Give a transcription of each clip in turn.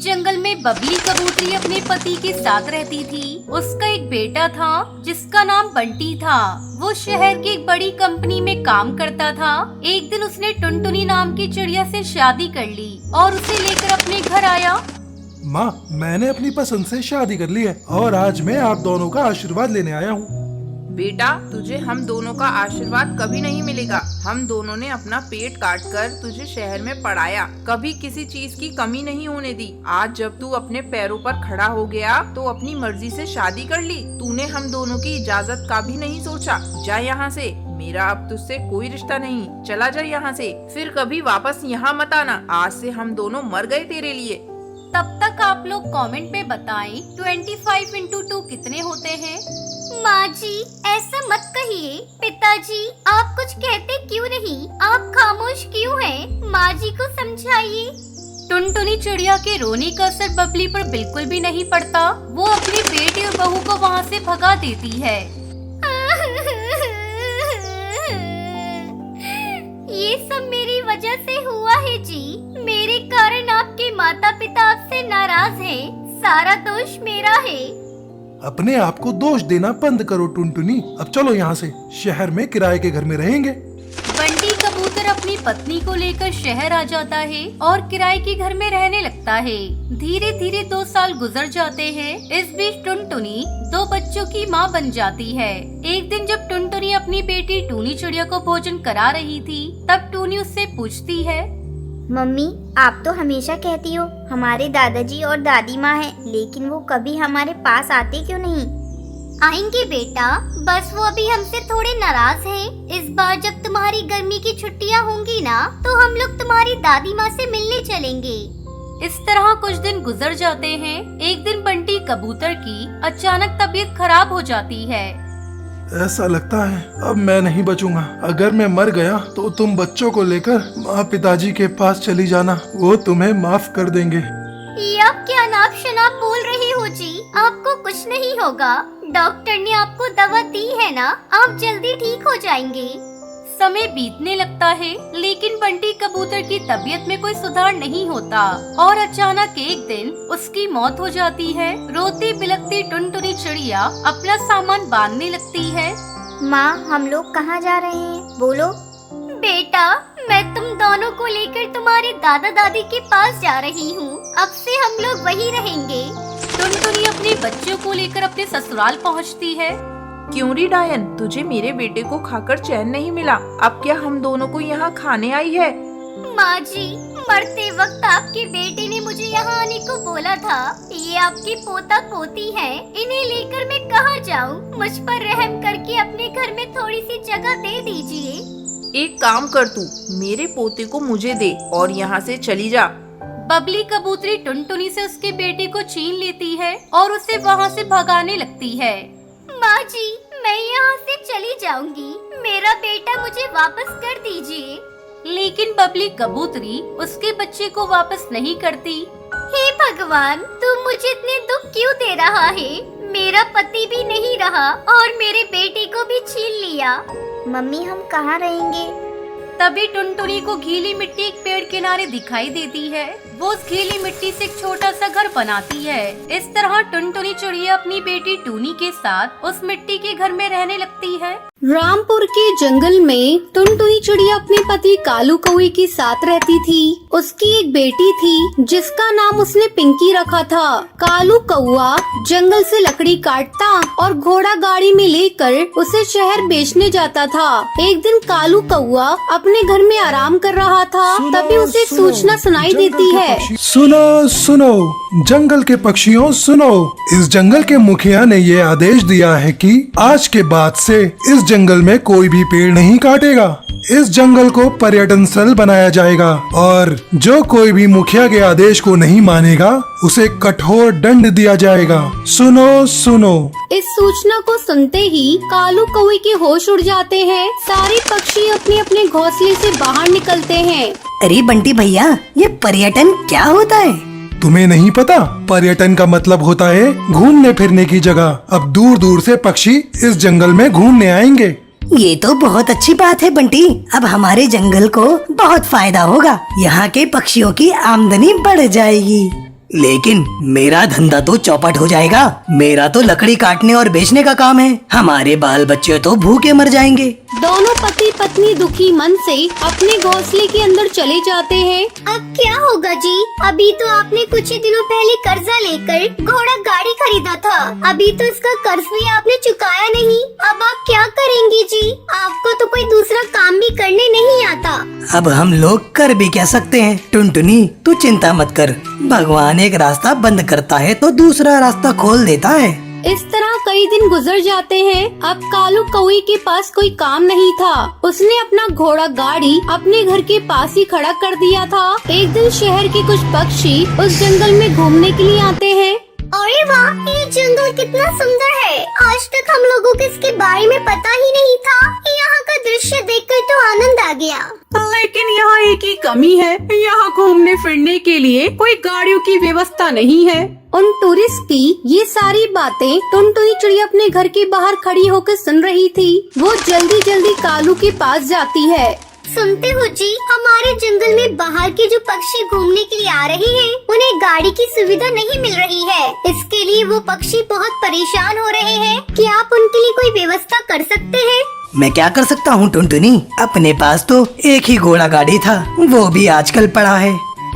जंगल में बबली कबूतरी अपने पति के साथ रहती थी। उसका एक बेटा था जिसका नाम बंटी था। वो शहर की एक बड़ी कंपनी में काम करता था। एक दिन उसने टुनटुनी नाम की चिड़िया से शादी कर ली और उसे लेकर अपने घर आया। माँ, मैंने अपनी पसंद से शादी कर ली है और आज मैं आप दोनों का आशीर्वाद लेने आया हूँ। बेटा, तुझे हम दोनों का आशीर्वाद कभी नहीं मिलेगा। हम दोनों ने अपना पेट काट कर तुझे शहर में पढ़ाया, कभी किसी चीज की कमी नहीं होने दी। आज जब तू अपने पैरों पर खड़ा हो गया तो अपनी मर्जी से शादी कर ली। तूने हम दोनों की इजाजत का भी नहीं सोचा। जा यहाँ से, मेरा अब तुझसे कोई रिश्ता नहीं। चला जा यहाँ से, फिर कभी वापस यहाँ मत आना। आज से हम दोनों मर गए तेरे लिए। तब तक आप लोग कमेंट में बताएं 25 इंटू 2 कितने होते हैं। माँ जी, ऐसा मत कहिए। पिताजी, आप कुछ कहते क्यों नहीं? आप खामोश क्यों हैं? माँ जी को समझाइए। टुनटुनी चिड़िया के रोने का असर बबली पर बिल्कुल भी नहीं पड़ता। वो अपनी बेटी और बहू को वहाँ से भगा देती है। ये सब मेरी वजह से हुआ है जी। मेरे कारण आपके माता पिता आपसे नाराज हैं। सारा दोष मेरा है। अपने आप को दोष देना बंद करो टुनटुनी। अब चलो यहाँ से, शहर में किराए के घर में रहेंगे। बंटी कबूतर अपनी पत्नी को लेकर शहर आ जाता है और किराए के घर में रहने लगता है। धीरे धीरे 2 साल गुजर जाते हैं। इस बीच टुनटुनी 2 बच्चों की माँ बन जाती है। एक दिन जब टुनटुनी अपनी बेटी टूनी चिड़िया को भोजन करा रही थी, तब टूनी उससे पूछती है, मम्मी, आप तो हमेशा कहती हो हमारे दादाजी और दादी माँ हैं, लेकिन वो कभी हमारे पास आते क्यों नहीं? आएंगे बेटा, बस वो अभी हमसे थोड़े नाराज हैं। इस बार जब तुम्हारी गर्मी की छुट्टियाँ होंगी ना, तो हम लोग तुम्हारी दादी माँ से मिलने चलेंगे। इस तरह कुछ दिन गुजर जाते हैं। एक दिन बंटी कबूतर की अचानक तबीयत खराब हो जाती है। ऐसा लगता है अब मैं नहीं बचूंगा। अगर मैं मर गया तो तुम बच्चों को लेकर माँ पिताजी के पास चली जाना, वो तुम्हें माफ कर देंगे। ये आप क्या नाप शनाप बोल रही हो जी? आपको कुछ नहीं होगा। डॉक्टर ने आपको दवा दी है ना, आप जल्दी ठीक हो जाएंगे। समय बीतने लगता है, लेकिन बंटी कबूतर की तबीयत में कोई सुधार नहीं होता और अचानक एक दिन उसकी मौत हो जाती है। रोती बिलखती टुनटुनी चिड़िया अपना सामान बांधने लगती है। माँ, हम लोग कहाँ जा रहे हैं? बोलो। बेटा, मैं तुम दोनों को लेकर तुम्हारे दादा दादी के पास जा रही हूँ। अब से हम लोग वहीं रहेंगे। टुनटुनी अपने बच्चों को लेकर अपने ससुराल पहुँचती है। क्यों री डायन, तुझे मेरे बेटे को खाकर चैन नहीं मिला? अब क्या हम दोनों को यहाँ खाने आई है? माँ जी, मरते वक्त आपके बेटे ने मुझे यहाँ आने को बोला था। ये आपकी पोता पोती हैं, इन्हें लेकर मैं कहाँ जाऊँ? मुझ पर रहम करके अपने घर में थोड़ी सी जगह दे दीजिए। एक काम कर, तू मेरे पोते को मुझे दे और यहाँ से चली जा। बबली कबूतरी टुनटुनी से उसके बेटे को छीन लेती है और उसे वहाँ से भगाने लगती है। माँ जी, मैं यहाँ से चली जाऊंगी। मेरा बेटा मुझे वापस कर दीजिए। लेकिन बबली कबूतरी उसके बच्चे को वापस नहीं करती। हे भगवान, तुम मुझे इतने दुख क्यों दे रहा है? मेरा पति भी नहीं रहा और मेरे बेटे को भी छीन लिया। मम्मी, हम कहाँ रहेंगे? तभी टुनटुनी को गीली मिट्टी एक पेड़ किनारे दिखाई देती है। वो उस गीली मिट्टी से एक छोटा सा घर बनाती है। इस तरह टुनटुनी चिड़िया अपनी बेटी टूनी के साथ उस मिट्टी के घर में रहने लगती है। रामपुर के जंगल में टुनटुनी चिड़िया अपने पति कालू कौवे के साथ रहती थी। उसकी एक बेटी थी जिसका नाम उसने पिंकी रखा था। कालू कौवा जंगल से लकड़ी काटता और घोड़ा गाड़ी में लेकर उसे शहर बेचने जाता था। एक दिन कालू कौवा अपने घर में आराम कर रहा था, तभी उसे सूचना सुनाई देती है। सुनो सुनो, जंगल के पक्षियों सुनो। इस जंगल के मुखिया ने ये आदेश दिया है कि आज के बाद से इस जंगल में कोई भी पेड़ नहीं काटेगा। इस जंगल को पर्यटन स्थल बनाया जाएगा और जो कोई भी मुखिया के आदेश को नहीं मानेगा उसे कठोर दंड दिया जाएगा। सुनो सुनो। इस सूचना को सुनते ही कालू कौवे के होश उड़ जाते हैं। सारे पक्षी अपने अपने घोंसले से बाहर निकलते हैं। अरे बंटी भैया, ये पर्यटन क्या होता है? तुम्हें नहीं पता? पर्यटन का मतलब होता है घूमने फिरने की जगह। अब दूर दूर से पक्षी इस जंगल में घूमने आएंगे। ये तो बहुत अच्छी बात है बंटी। अब हमारे जंगल को बहुत फायदा होगा। यहाँ के पक्षियों की आमदनी बढ़ जाएगी। लेकिन मेरा धंधा तो चौपट हो जाएगा। मेरा तो लकड़ी काटने और बेचने का काम है। हमारे बाल बच्चे तो भूखे मर जाएंगे। दोनों पति पत्नी दुखी मन से अपने घोंसले के अंदर चले जाते हैं। अब क्या होगा जी? अभी तो आपने कुछ ही दिनों पहले कर्जा लेकर घोड़ा गाड़ी खरीदा था। अभी तो इसका कर्ज भी आपने चुकाया नहीं। अब आप क्या करेंगे जी? आपको तो कोई दूसरा काम भी करने नहीं आता। अब हम लोग कर भी क्या सकते हैं? टुनटुनी तू चिंता मत कर, भगवान एक रास्ता बंद करता है तो दूसरा रास्ता खोल देता है। इस तरह कई दिन गुजर जाते हैं। अब कालू कौवे के पास कोई काम नहीं था। उसने अपना घोड़ा गाड़ी अपने घर के पास ही खड़ा कर दिया था। एक दिन शहर के कुछ पक्षी उस जंगल में घूमने के लिए आते हैं। अरे वाह, ये जंगल कितना सुंदर है। आज तक हम लोगों को इसके बारे में पता ही नहीं था। यहाँ का दृश्य देखकर तो आनंद आ गया। लेकिन यहाँ एक ही कमी है, यहाँ घूमने फिरने के लिए कोई गाड़ियों की व्यवस्था नहीं है। उन टूरिस्ट की ये सारी बातें टुनटुनी चिड़िया अपने घर के बाहर खड़ी होकर सुन रही थी। वो जल्दी जल्दी कालू के पास जाती है। सुनते हो जी, हमारे जंगल में बाहर के जो पक्षी घूमने के लिए आ रहे हैं, उन्हें गाड़ी की सुविधा नहीं मिल रही है। इसके लिए वो पक्षी बहुत परेशान हो रहे हैं। क्या आप उनके लिए कोई व्यवस्था कर सकते हैं? मैं क्या कर सकता हूँ टुनटुनी? अपने पास तो एक ही घोड़ा गाड़ी था, वो भी आजकल पड़ा है।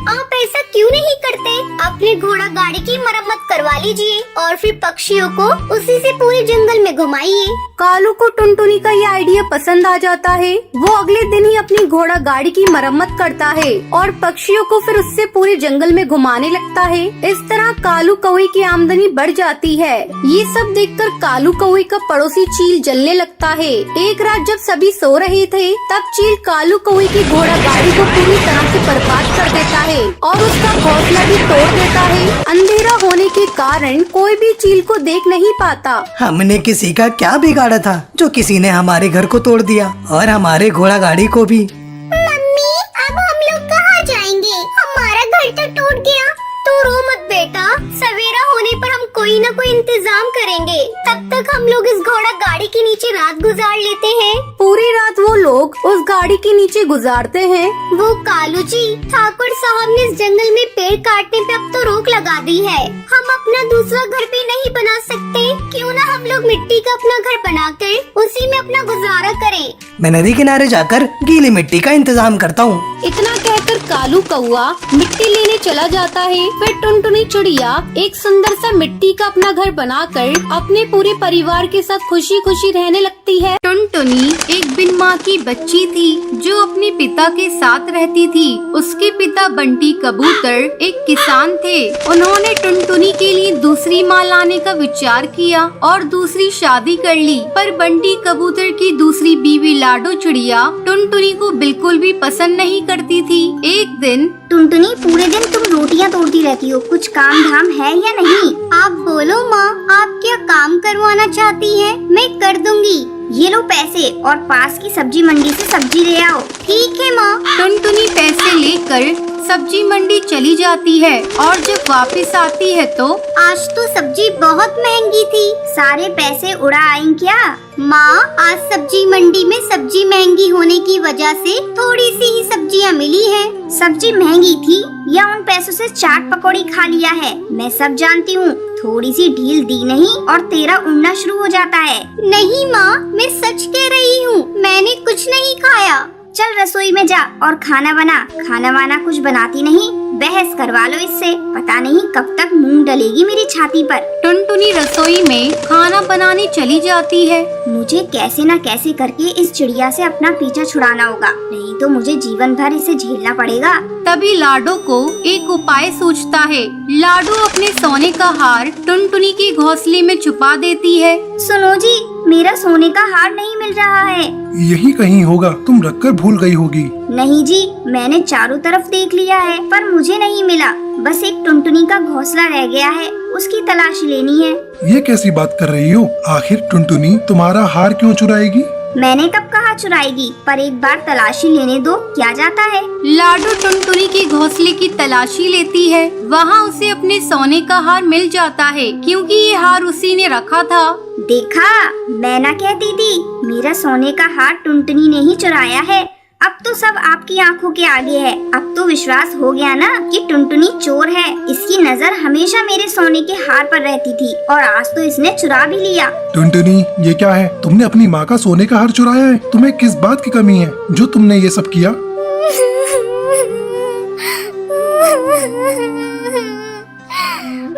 आप ऐसा क्यों नहीं करते? अपने घोड़ा गाड़ी की मरम्मत करवा लीजिए और फिर पक्षियों को उसी से पूरे जंगल में घुमाइए। कालू को टुनटुनी का ये आइडिया पसंद आ जाता है। वो अगले दिन ही अपनी घोड़ा गाड़ी की मरम्मत करता है और पक्षियों को फिर उससे पूरे जंगल में घुमाने लगता है। इस तरह कालू कौवे की आमदनी बढ़ जाती है। ये सब देखकर कालू कौवे का पड़ोसी चील जलने लगता है। एक रात जब सभी सो रहे थे, तब चील कालू कौवे की घोड़ा गाड़ी को पूरी तरह से बर्बाद कर देता है और उसका घोंसला भी तोड़ देता है। अंधेरा होने के कारण कोई भी चील को देख नहीं पाता। हमने किसी का क्या बिगाड़ा था जो किसी ने हमारे घर को तोड़ दिया और हमारे घोड़ा गाड़ी को भी। मम्मी, अब हम लोग कहाँ जाएंगे? हमारा घर तो टूट गया। तू रो मत बेटा, सवेरा होने पर हम कोई न कोई इंतजाम करेंगे। तब तक हम लोग इस घोड़ा गाड़ी के नीचे रात गुजार लेते हैं। पूरी रात वो लोग उस गाड़ी के नीचे गुजारते हैं। वो कालू जी, ठाकुर साहब ने इस जंगल में पेड़ काटने पे अब तो रोक लगा दी है। हम अपना दूसरा घर भी नहीं बना सकते। क्यों ना हम लोग मिट्टी का अपना घर बनाकर उसी में अपना गुजारा करें। मैं नदी किनारे जाकर गीली मिट्टी का इंतजाम करता हूँ। इतना कहकर कालू कौवा मिट्टी लेने चला जाता है। फिर टुनटुनी चिड़िया एक सुंदर सा मिट्टी का अपना घर बनाकर अपने पूरे परिवार के साथ खुशी खुशी रहने लगती है। टुनटुनी एक बिन माँ की बच्ची थी जो अपने पिता के साथ रहती थी। उसके पिता बंटी कबूतर एक किसान थे। उन्होंने टुनटुनी के लिए दूसरी माँ लाने का विचार किया और दूसरी शादी कर ली। पर बंटी कबूतर की दूसरी बीवी लाडो चिड़िया टुनटुनी को बिल्कुल भी पसंद नहीं करती थी। एक दिन, टुनटुनी, पूरे दिन तुम रोटियां तोड़ती रहती हो, कुछ काम धाम है या नहीं? आप बोलो माँ, आप क्या काम करवाना चाहती हैं? मैं कर दूंगी। ये लो पैसे और पास की सब्जी मंडी से सब्जी ले आओ। ठीक है माँ। टुनटुनी पैसे लेकर सब्जी मंडी चली जाती है और जब वापस आती है तो आज तो सब्जी बहुत महंगी थी। सारे पैसे उड़ा आई क्या? माँ, आज सब्जी मंडी में सब्जी महंगी होने की वजह से थोड़ी सी ही सब्जियाँ मिली है। सब्जी महंगी थी या उन पैसों से चाट पकौड़ी खा लिया है, मैं सब जानती हूँ। थोड़ी सी ढील दी नहीं और तेरा उड़ना शुरू हो जाता है। नहीं माँ, मैं सच कह रही हूँ, मैंने कुछ नहीं खाया। चल रसोई में जा और खाना बना। खाना वाना कुछ बनाती नहीं, बहस करवा लो इससे। पता नहीं कब तक मूंग डलेगी मेरी छाती पर। टुनटुनी रसोई में खाना बनाने चली जाती है। मुझे कैसे न कैसे करके इस चिड़िया से अपना पीछा छुड़ाना होगा, नहीं तो मुझे जीवन भर इसे झेलना पड़ेगा। तभी लाडो को एक उपाय सूझता है। लाडो अपने सोने का हार टुनटुनी के घोंसले में छुपा देती है। सुनो जी, मेरा सोने का हार नहीं मिल रहा है। यही कहीं होगा, तुम रखकर भूल गई होगी। नहीं जी, मैंने चारों तरफ देख लिया है पर मुझे नहीं मिला। बस एक टुनटुनी का घोंसला रह गया है, उसकी तलाश लेनी है। ये कैसी बात कर रही हो? आखिर टुनटुनी तुम्हारा हार क्यों चुराएगी? मैंने कब कहा चुराएगी, पर एक बार तलाशी लेने दो, क्या जाता है। लाडो टुनटुनी के घोंसले की तलाशी लेती है। वहाँ उसे अपने सोने का हार मिल जाता है क्योंकि ये हार उसी ने रखा था। देखा, मैं ना कहती थी, मेरा सोने का हार टुनटुनी ने ही चुराया है। अब तो सब आपकी आंखों के आगे है। अब तो विश्वास हो गया ना कि टुनटुनी चोर है। इसकी नजर हमेशा मेरे सोने के हार पर रहती थी और आज तो इसने चुरा भी लिया। टुनटुनी, ये क्या है? तुमने अपनी माँ का सोने का हार चुराया है? तुम्हें किस बात की कमी है जो तुमने ये सब किया?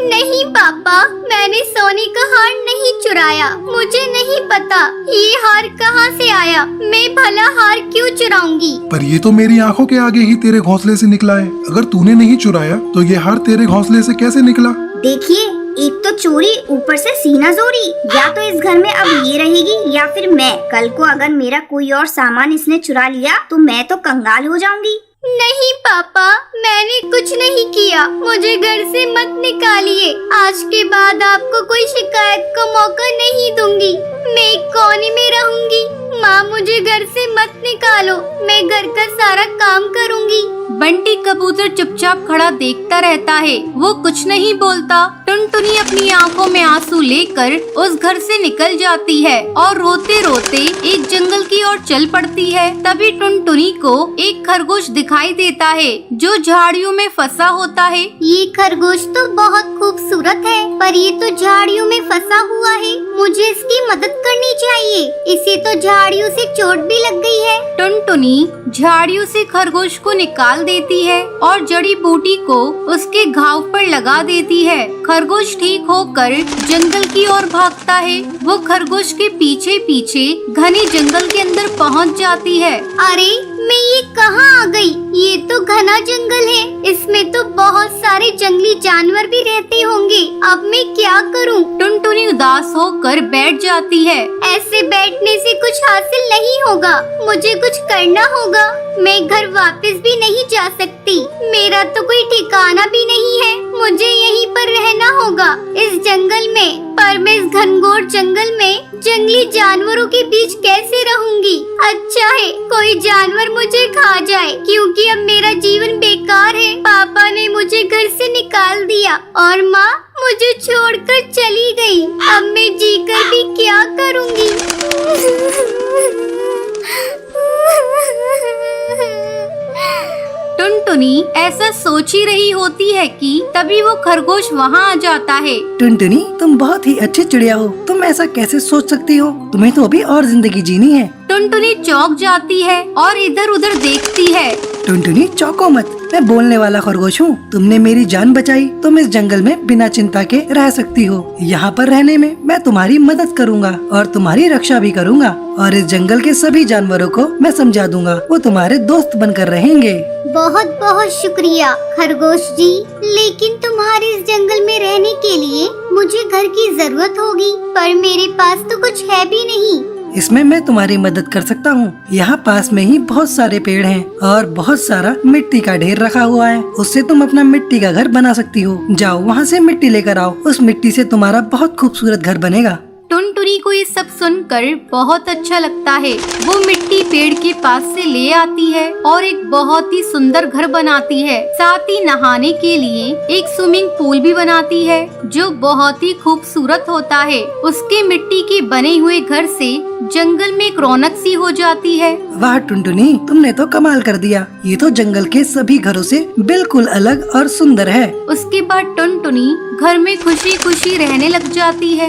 नहीं पापा, मैंने सोने का हार नहीं चुराया। मुझे नहीं पता ये हार कहाँ से आया। मैं भला हार क्यों चुराऊंगी? पर ये तो मेरी आंखों के आगे ही तेरे घोंसले से निकला है। अगर तूने नहीं चुराया तो ये हार तेरे घोंसले से कैसे निकला? देखिए, एक तो चोरी, ऊपर से सीना जोरी। या तो इस घर में अब ये रहेगी या फिर मैं। कल को अगर मेरा कोई और सामान इसने चुरा लिया तो मैं तो कंगाल हो जाऊंगी। नहीं पापा, मैंने कुछ नहीं किया। मुझे घर से मत निकालिए। आज के बाद आपको कोई शिकायत का मौका नहीं दूंगी। मैं एक कोने में रहूंगी। माँ, मुझे घर से मत निकालो। मैं घर का सारा काम करूंगी। बंटी कबूतर चुपचाप खड़ा देखता रहता है। वो कुछ नहीं बोलता। टुनटुनी अपनी आंखों में आंसू लेकर उस घर से निकल जाती है और रोते रोते एक जंगल की ओर चल पड़ती है। तभी टुनटुनी को एक खरगोश दिखाई देता है जो झाड़ियों में फंसा होता है। ये खरगोश तो बहुत खूबसूरत है, पर ये तो झाड़ियों में फंसा हुआ है। मुझे इसकी मदद करनी चाहिए। इसे तो झाड़ियों से चोट भी लग गई है। टुनटुनी झाड़ियों से खरगोश को निकाल देती है और जड़ी बूटी को उसके घाव पर लगा देती है। खरगोश ठीक होकर जंगल की ओर भागता है। वो खरगोश के पीछे पीछे घने जंगल के अंदर पहुंच जाती है। अरे, मैं ये कहाँ आ गई? ये तो घना जंगल है। इसमें तो बहुत सारे जंगली जानवर भी रहते होंगे। अब मैं क्या करूँ? टुनटुनी उदास होकर बैठ जाती है। ऐसे बैठने से कुछ हासिल नहीं होगा। मुझे कुछ करना होगा। मैं घर वापस भी नहीं जा सकती। मेरा तो कोई ठिकाना भी नहीं है। मुझे यहीं पर रहना होगा इस जंगल में। पर मैं इस घनघोर जंगल में जंगली जानवरों के बीच कैसे रहूंगी? अच्छा है कोई जानवर मुझे खा जाए, क्योंकि अब मेरा जीवन बेकार है। पापा ने मुझे घर से निकाल दिया और माँ मुझे छोड़कर चली गई। अब मैं जीकर भी क्या करूंगी? टुनटुनी ऐसा सोच ही रही होती है कि तभी वो खरगोश वहाँ आ जाता है। टुनटुनी, तुम बहुत ही अच्छी चिड़िया हो। तुम ऐसा कैसे सोच सकती हो? तुम्हें तो अभी और जिंदगी जीनी है। टुनटुनी चौंक जाती है और इधर उधर देखती है। टुनटुनी, चौंको मत। मैं बोलने वाला खरगोश हूँ। तुमने मेरी जान बचाई। तुम इस जंगल में बिना चिंता के रह सकती हो। यहाँ पर रहने में मैं तुम्हारी मदद करूँगा और तुम्हारी रक्षा भी करूँगा। और इस जंगल के सभी जानवरों को मैं समझा दूंगा। वो तुम्हारे दोस्त बनकर रहेंगे। बहुत बहुत शुक्रिया खरगोश जी, लेकिन तुम्हारे इस जंगल में रहने के लिए मुझे घर की जरूरत होगी, पर मेरे पास तो कुछ है भी नहीं। इसमें मैं तुम्हारी मदद कर सकता हूँ। यहाँ पास में ही बहुत सारे पेड़ हैं और बहुत सारा मिट्टी का ढेर रखा हुआ है। उससे तुम अपना मिट्टी का घर बना सकती हो। जाओ वहाँ से मिट्टी लेकर आओ। उस मिट्टी से तुम्हारा बहुत खूबसूरत घर बनेगा। टुनटुनी को ये सब सुनकर बहुत अच्छा लगता है। वो मिट्टी पेड़ के पास से ले आती है और एक बहुत ही सुंदर घर बनाती है। साथ ही नहाने के लिए एक स्विमिंग पूल भी बनाती है जो बहुत ही खूबसूरत होता है। उसके मिट्टी के बने हुए घर से जंगल में एक रौनक सी हो जाती है। वाह टुनटुनी, तुमने तो कमाल कर दिया। ये तो जंगल के सभी घरों से बिल्कुल अलग और सुंदर है। उसके बाद टुनटुनी घर में खुशी खुशी रहने लग जाती है।